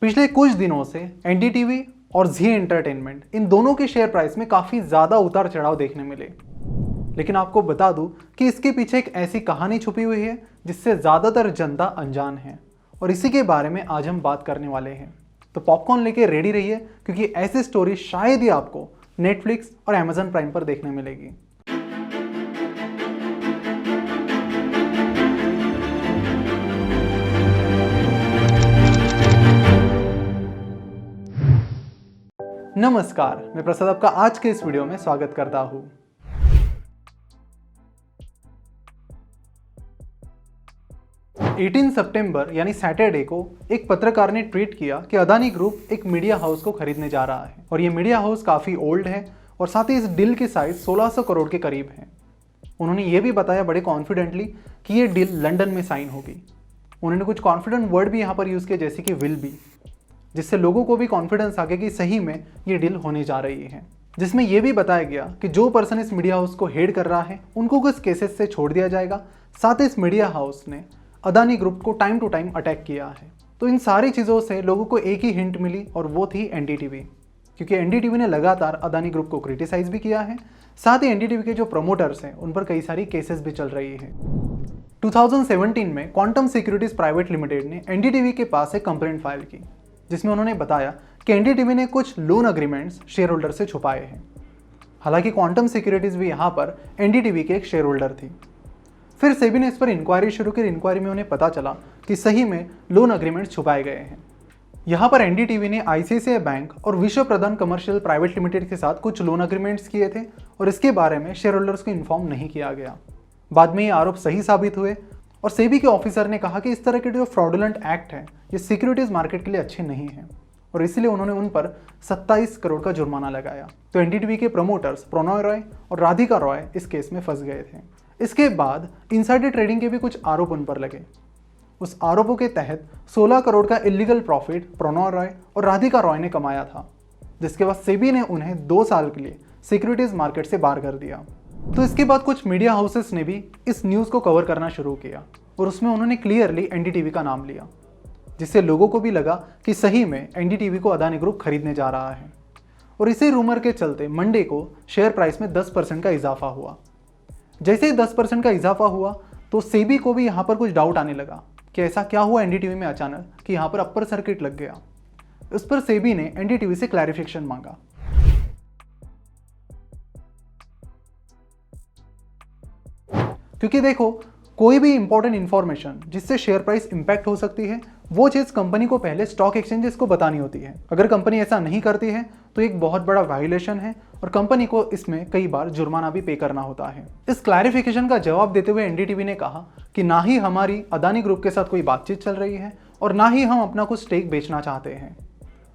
पिछले कुछ दिनों से एनडीटीवी और जी एंटरटेनमेंट इन दोनों के शेयर प्राइस में काफ़ी ज़्यादा उतार चढ़ाव देखने मिले। लेकिन आपको बता दूं कि इसके पीछे एक ऐसी कहानी छुपी हुई है जिससे ज़्यादातर जनता अनजान है, और इसी के बारे में आज हम बात करने वाले हैं। तो पॉपकॉर्न लेके रेडी रहिए, क्योंकि ऐसी स्टोरी शायद ही आपको नेटफ्लिक्स और अमेजन प्राइम पर देखने मिलेगी। नमस्कार, मैं प्रसाद आपका आज के इस वीडियो में स्वागत करता हूँ। सितंबर यानी सैटरडे को एक पत्रकार ने ट्वीट किया कि अदानी ग्रुप एक मीडिया हाउस को खरीदने जा रहा है, और ये मीडिया हाउस काफ़ी ओल्ड है और साथ ही इस डील की साइज 1600 करोड़ के करीब है। उन्होंने ये भी बताया बड़े कॉन्फिडेंटली कि ये डील लंदन में साइन होगी। उन्होंने कुछ कॉन्फिडेंट वर्ड भी यहाँ पर यूज़ किया, जैसे कि विल बी, जिससे लोगों को भी कॉन्फिडेंस आ गया कि सही में ये डील होने जा रही है। जिसमें यह भी बताया गया कि जो पर्सन इस मीडिया हाउस को हेड कर रहा है उनको कुछ केसेस से छोड़ दिया जाएगा। साथ ही इस मीडिया हाउस ने अदानी ग्रुप को टाइम टू टाइम अटैक किया है। तो इन सारी चीज़ों से लोगों को एक ही हिंट मिली, और वो थी एनडीटीवी, क्योंकि एनडीटीवी ने लगातार अदानी ग्रुप को क्रिटिसाइज भी किया है। साथ ही एनडीटीवी के जो प्रमोटर्स हैं उन पर कई सारी केसेस भी चल रही है। 2017 में क्वांटम सिक्योरिटीज प्राइवेट लिमिटेड ने एनडीटीवी के पास एक कंप्लेंट फाइल की, जिसमें उन्होंने बताया कि एनडीटीवी ने कुछ लोन अग्रीमेंट्स शेयर होल्डर से छुपाए हैं। हालांकि क्वांटम सिक्योरिटीज भी यहाँ पर एनडीटीवी के एक शेयर होल्डर थी। फिर सेबी ने इस पर इंक्वायरी शुरू की। इंक्वायरी में उन्हें पता चला कि सही में लोन अग्रीमेंट्स छुपाए गए हैं। यहाँ पर एनडीटीवी ने आईसीआईसीआई बैंक और विश्व प्रधान कमर्शियल प्राइवेट लिमिटेड के साथ कुछ लोन अग्रीमेंट्स किए थे, और इसके बारे में शेयर होल्डर्स को इन्फॉर्म नहीं किया गया। बाद में ये आरोप सही साबित हुए, और सेबी के ऑफिसर ने कहा कि इस तरह के जो फ्रॉडुलेंट एक्ट है ये सिक्योरिटीज मार्केट के लिए अच्छे नहीं हैं, और इसलिए उन्होंने उन पर 27 करोड़ का जुर्माना लगाया। तो एनडीटीवी के प्रमोटर्स प्रणॉय रॉय और राधिका रॉय इस केस में फंस गए थे। इसके बाद इनसाइडर ट्रेडिंग के भी कुछ आरोप उन पर लगे। उस आरोपों के तहत 16 करोड़ का इलीगल प्रॉफिट प्रणॉय रॉय और राधिका रॉय ने कमाया था, जिसके बाद सेबी ने उन्हें 2 साल के लिए सिक्योरिटीज मार्केट से बाहर कर दिया। तो इसके बाद कुछ मीडिया हाउसेस ने भी इस न्यूज़ को कवर करना शुरू किया, और उसमें उन्होंने क्लियरली एनडीटीवी का नाम लिया, जिससे लोगों को भी लगा कि सही में एनडीटीवी को अदानी ग्रुप खरीदने जा रहा है। और इसी रूमर के चलते मंडे को शेयर प्राइस में 10% का इजाफा हुआ। जैसे ही 10% का इजाफा हुआ तो सेबी को भी यहाँ पर कुछ डाउट आने लगा कि ऐसा क्या हुआ एनडीटीवी में अचानक कि यहाँ पर अपर सर्किट लग गया। उस पर सेबी ने एनडीटीवी से क्लैरिफिकेशन मांगा। क्योंकि देखो, कोई भी इंपॉर्टेंट इंफॉर्मेशन जिससे शेयर प्राइस इंपैक्ट हो सकती है, वो चीज़ कंपनी को पहले स्टॉक एक्सचेंजेस को बतानी होती है। अगर कंपनी ऐसा नहीं करती है तो एक बहुत बड़ा वायलेशन है, और कंपनी को इसमें कई बार जुर्माना भी पे करना होता है। इस क्लैरिफिकेशन का जवाब देते हुए एनडीटीवी ने कहा कि ना ही हमारी अदानी ग्रुप के साथ कोई बातचीत चल रही है, और ना ही हम अपना कुछ स्टेक बेचना चाहते हैं।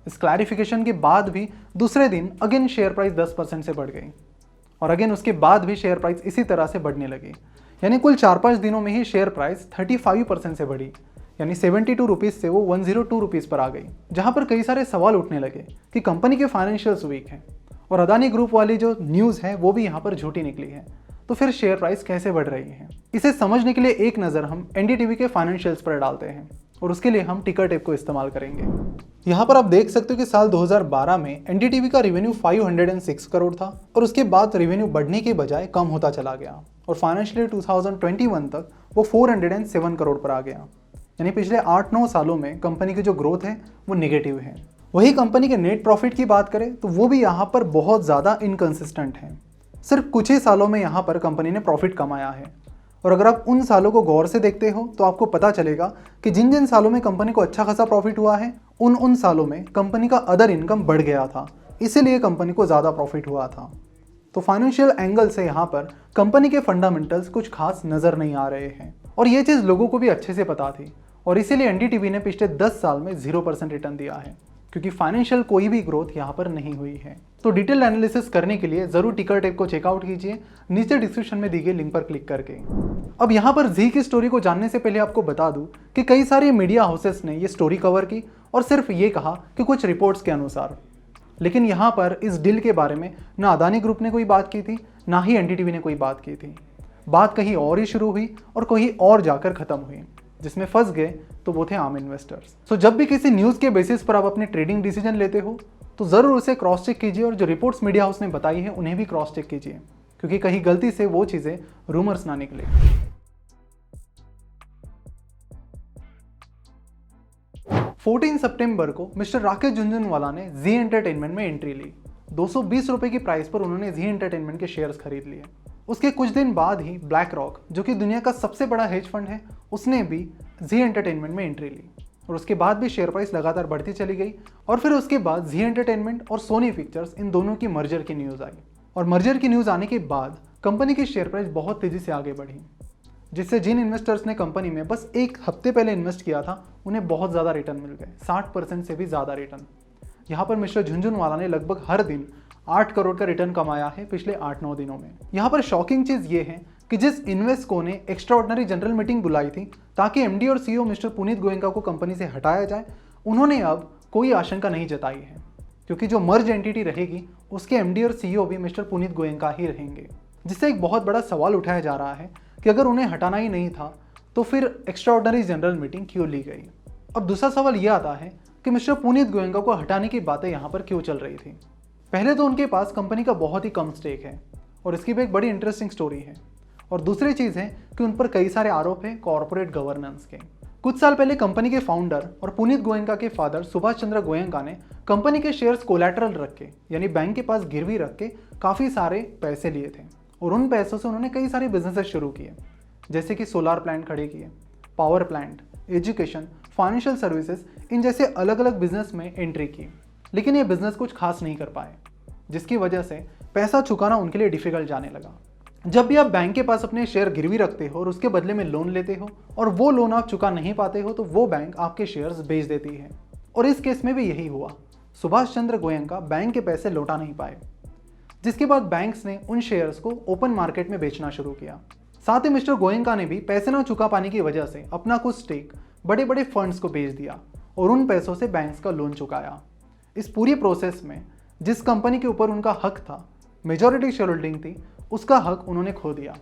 इस क्लैरिफिकेशन के बाद भी दूसरे दिन अगेन शेयर प्राइस 10% से बढ़ गई, और अगेन उसके बाद भी शेयर प्राइस इसी तरह से बढ़ने लगी। यानी कुल 4-5 दिनों में ही शेयर प्राइस 35% से बढ़ी, यानी 72 रुपीज़ से वो 102 रुपीज़ पर आ गई। जहां पर कई सारे सवाल उठने लगे कि कंपनी के फाइनेंशियल्स वीक हैं, और अदानी ग्रुप वाली जो न्यूज़ है वो भी यहाँ पर झूठी निकली है। तो फिर शेयर प्राइस कैसे बढ़ रही है, इसे समझने के लिए एक नज़र हम एनडीटीवी के फाइनेंशियल्स पर डालते हैं, और उसके लिए हम टिकर टेप को इस्तेमाल करेंगे। यहाँ पर आप देख सकते हो कि साल 2012 में एनडीटीवी का रेवेन्यू 506 करोड़ था, और उसके बाद रेवेन्यू बढ़ने के बजाय कम होता चला गया, और फाइनेंशियल ईयर 2021 तक वो 407 करोड़ पर आ गया। यानी पिछले 8-9 सालों में कंपनी की जो ग्रोथ है वो नेगेटिव है। वही कंपनी के नेट प्रॉफिट की बात करें तो वो भी यहाँ पर बहुत ज़्यादा इनकंसिस्टेंट है। सिर्फ कुछ ही सालों में यहाँ पर कंपनी ने प्रॉफिट कमाया है, और अगर आप उन सालों को गौर से देखते हो तो आपको पता चलेगा कि जिन जिन सालों में कंपनी को अच्छा खासा प्रॉफिट हुआ है उन सालों में कंपनी का अदर इनकम बढ़ गया था, इसीलिए कंपनी को ज़्यादा प्रॉफिट हुआ था। तो फाइनेंशियल एंगल से यहाँ पर कंपनी के फंडामेंटल्स कुछ खास नज़र नहीं आ रहे हैं, और ये चीज़ लोगों को भी अच्छे से पता थी, और इसीलिए एनडीटीवी ने पिछले 10 साल में 0% रिटर्न दिया है, क्योंकि फाइनेंशियल कोई भी ग्रोथ यहाँ पर नहीं हुई है। तो डिटेल एनालिसिस करने के लिए जरूर टिकर टेप को चेकआउट कीजिए, नीचे डिस्क्रिप्शन में दी गई लिंक पर क्लिक करके। अब यहाँ पर जी की स्टोरी को जानने से पहले आपको बता दूं कि कई सारे मीडिया हाउसेस ने ये स्टोरी कवर की, और सिर्फ ये कहा कि कुछ रिपोर्ट्स के अनुसार। लेकिन यहाँ पर इस डील के बारे में ना अदानी ग्रुप ने कोई बात की थी, ना ही एनडीटीवी ने कोई बात की थी। बात कहीं और ही शुरू हुई और कहीं और जाकर खत्म हुई। जिसमें फंस गए तो वो थे आम इन्वेस्टर्स। सो जब भी किसी न्यूज़ के बेसिस पर आप अपने ट्रेडिंग डिसीजन लेते हो तो ज़रूर उसे क्रॉस चेक कीजिए और जो रिपोर्ट्स मीडिया हाउस ने बताई है उन्हें भी क्रॉस चेक कीजिए, क्योंकि कहीं गलती से वो चीज़ें रूमर्स ना निकले। 14 सितंबर को मिस्टर राकेश झुनझुनवाला ने जी एंटरटेनमेंट में एंट्री ली। 220 रुपए की प्राइस पर उन्होंने जी एंटरटेनमेंट के शेयर्स खरीद लिए। उसके कुछ दिन बाद ही ब्लैक रॉक, जो कि दुनिया का सबसे बड़ा हेज फंड है, उसने भी जी एंटरटेनमेंट में एंट्री ली और उसके बाद भी शेयर प्राइस लगातार बढ़ती चली गई। और फिर उसके बाद जी एंटरटेनमेंट और सोनी पिक्चर्स, इन दोनों की मर्जर की न्यूज़ आई और मर्जर की न्यूज़ आने के बाद कंपनी की शेयर प्राइस बहुत तेज़ी से आगे बढ़ी, जिससे जिन इन्वेस्टर्स ने कंपनी में बस एक हफ्ते पहले इन्वेस्ट किया था उन्हें बहुत ज़्यादा रिटर्न मिल गए, 60% से भी ज़्यादा रिटर्न। यहाँ पर मिस्टर झुनझुनवाला ने लगभग हर दिन 8 करोड़ का रिटर्न कमाया है पिछले 8-9 दिनों में। यहाँ पर शॉकिंग चीज़ ये है कि जिस इन्वेस्को ने एक्स्ट्राऑर्डिनरी जनरल मीटिंग बुलाई थी ताकि एमडी और सीईओ मिस्टर पुनीत गोयनका को कंपनी से हटाया जाए, उन्होंने अब कोई आशंका नहीं जताई है, क्योंकि जो मर्ज एंटिटी रहेगी उसके एमडी और सीईओ भी मिस्टर पुनीत गोयनका ही रहेंगे। जिससे एक बहुत बड़ा सवाल उठाया जा रहा है कि अगर उन्हें हटाना ही नहीं था तो फिर एक्स्ट्राऑर्डिनरी जनरल मीटिंग क्यों ली गई। अब दूसरा सवाल यह आता है कि मिस्टर पुनीत गोयनका को हटाने की बातें यहाँ पर क्यों चल रही थी। पहले तो उनके पास कंपनी का बहुत ही कम स्टेक है और इसकी भी एक बड़ी इंटरेस्टिंग स्टोरी है, और दूसरी चीज़ है कि उन पर कई सारे आरोप हैं कॉर्पोरेट गवर्नेंस के। कुछ साल पहले कंपनी के फाउंडर और पुनीत गोयनका के फादर सुभाष चंद्र गोयनका ने कंपनी के शेयर्स कोलैटरल रख के, यानी बैंक के पास गिरवी रख के काफ़ी सारे पैसे लिए थे और उन पैसों से उन्होंने कई सारे बिजनेसेस शुरू किए, जैसे कि सोलार प्लांट खड़े किए, power plant, education, financial services, इन जैसे अलग अलग बिजनेस में एंट्री की। लेकिन ये बिजनेस कुछ खास नहीं कर पाए, जिसकी वजह से पैसा चुकाना उनके लिए डिफिकल्ट जाने लगा। जब भी आप बैंक के पास अपने शेयर गिरवी रखते हो और उसके बदले में लोन लेते हो और वो लोन आप चुका नहीं पाते हो तो वो बैंक आपके शेयर्स बेच देती है, और इस केस में भी यही हुआ। सुभाष चंद्र गोयनका बैंक के पैसे लौटा नहीं पाए, जिसके बाद बैंक्स ने उन शेयर्स को ओपन मार्केट में बेचना शुरू किया। साथ ही मिस्टर गोयनका ने भी पैसे ना चुका पाने की वजह से अपना कुछ स्टेक बड़े बड़े फंड्स को बेच दिया और उन पैसों से बैंक्स का लोन चुकाया। इस पूरी प्रोसेस में जिस कंपनी के ऊपर उनका हक था, मेजॉरिटी शेयर होल्डिंग थी, उसका हक उन्होंने खो दिया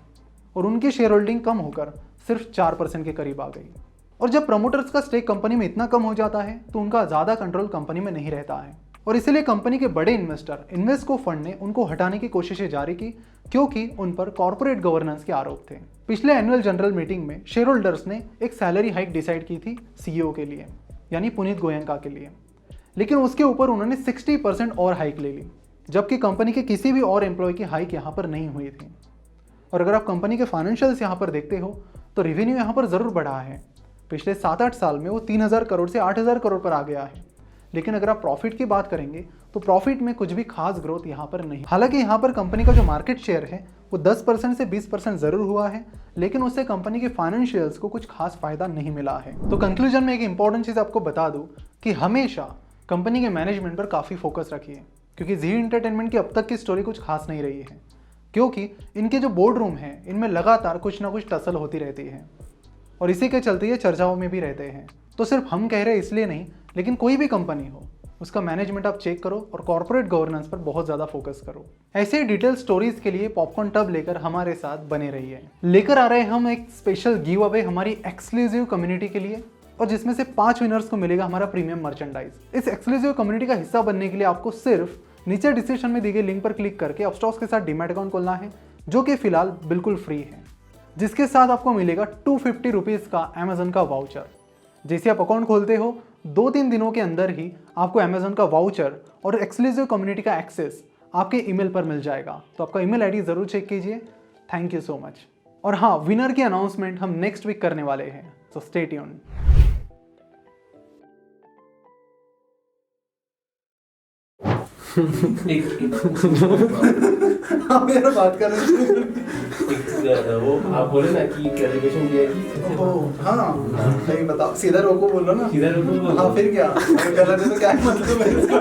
और उनकी शेयर होल्डिंग कम होकर सिर्फ 4% के करीब आ गई। और जब प्रमोटर्स का स्टेक कंपनी में इतना कम हो जाता है तो उनका ज़्यादा कंट्रोल कंपनी में नहीं रहता है, और इसीलिए कंपनी के बड़े इन्वेस्टर इन्वेस्को फंड ने उनको हटाने की कोशिशें जारी की, क्योंकि उन पर कॉर्पोरेट गवर्नेंस के आरोप थे। पिछले एनुअल जनरल मीटिंग में शेयर होल्डर्स ने एक सैलरी हाइक डिसाइड की थी सीईओ के लिए, यानी पुनीत गोयनका के लिए, लेकिन उसके ऊपर उन्होंने 60% और हाइक ले ली, जबकि कंपनी के किसी भी और एम्प्लॉय की हाइक यहाँ पर नहीं हुई थी। और अगर आप कंपनी के फाइनेंशियल्स यहाँ पर देखते हो तो रेवेन्यू यहाँ पर ज़रूर बढ़ा है। पिछले 7-8 साल में वो 3000 करोड़ से 8000 करोड़ पर आ गया है, लेकिन अगर आप प्रॉफिट की बात करेंगे तो प्रॉफिट में कुछ भी खास ग्रोथ यहाँ पर नहीं। हालांकि यहाँ पर कंपनी का जो मार्केट शेयर है वो 10% से 20% ज़रूर हुआ है, लेकिन उससे कंपनी के फाइनेंशियल्स को कुछ खास फायदा नहीं मिला है। तो कंक्लूजन में एक इंपॉर्टेंट चीज़ आपको बता दूँ कि हमेशा कंपनी के मैनेजमेंट पर काफ़ी फोकस रखिए, क्योंकि जी एंटरटेनमेंट की अब तक की स्टोरी कुछ खास नहीं रही है, क्योंकि इनके जो बोर्ड रूम हैं इनमें लगातार कुछ ना कुछ टसल होती रहती है और इसी के चलते ये चर्चाओं में भी रहते हैं। तो सिर्फ हम कह रहे इसलिए नहीं, लेकिन कोई भी कंपनी हो उसका मैनेजमेंट आप चेक करो और कॉर्पोरेट गवर्नेंस पर बहुत ज़्यादा फोकस करो। ऐसे ही डिटेल स्टोरीज के लिए पॉपकॉर्न टब लेकर हमारे साथ बने रहिए। लेकर आ रहे हैं हम एक स्पेशल गिव अवे हमारी एक्सक्लूसिव कम्युनिटी के लिए, और जिसमें से 5 विनर्स को मिलेगा हमारा प्रीमियम मर्चेंडाइज। इस एक्सक्लूसिव कम्युनिटी का हिस्सा बनने के लिए आपको सिर्फ नीचे डिस्क्रिप्शन में दी गई लिंक पर क्लिक करके अपस्टॉक्स के साथ डीमैट अकाउंट खोलना है, जो कि फिलहाल बिल्कुल फ्री है, जिसके साथ आपको मिलेगा 250 रुपीज़ का अमेजन का वाउचर। जैसे आप अकाउंट खोलते हो 2-3 दिनों के अंदर ही आपको अमेजन का वाउचर और एक्सक्लूसिव कम्युनिटी का एक्सेस आपके ईमेल पर मिल जाएगा। तो आपका ईमेल आईडी ज़रूर चेक कीजिए। Thank you so much. और हाँ, विनर की अनाउंसमेंट हम नेक्स्ट वीक करने वाले हैं, सो स्टे ट्यून्ड। आप मेरा बात कर रहे थे। वो आप बोले ना कि कैलिब्रेशन दिया कि हाँ नहीं बताओ, सीधा रोको बोलो ना। सीधा रोको बोलो। हाँ फिर क्या, गलत है तो क्या मतलब है इसका?